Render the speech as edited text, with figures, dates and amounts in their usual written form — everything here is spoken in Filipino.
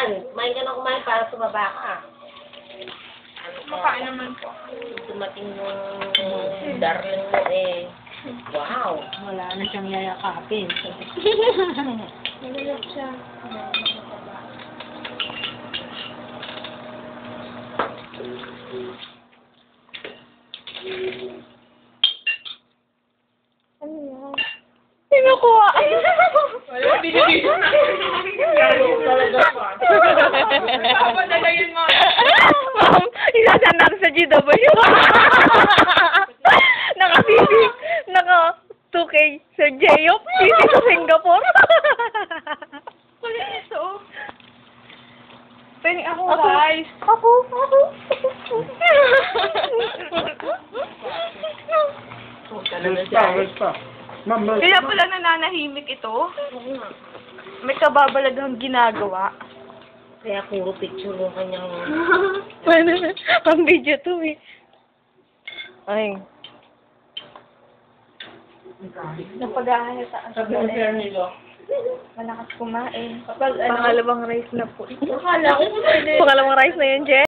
yan. Kumain ka na kumain para sumaba ka. Makain naman po. Dumating yung darling mo eh. Wow. Wala na siyang yayakapin. Nalilap siya. Ano yan? Kinukuha. Wala, binibigyan na. Talaga pa. Papadalayan mo. Ma'am, isasend natin sa GW. Naka 2K sa Jeyop, dito sa Singapore. Kulit ito. Pwede ako, guys. Ako. Kaya pala nananahimik ito. May kababalaghang ginagawa. Kaya puro picture yung kanyang... Paano na? Ang video to eh. Ay. Napag-ahalata ang sabi. Malakas kumain. Kapag Pangalawang rice na po. Akala ko pwede. Pangalawang rice na yun, Jen.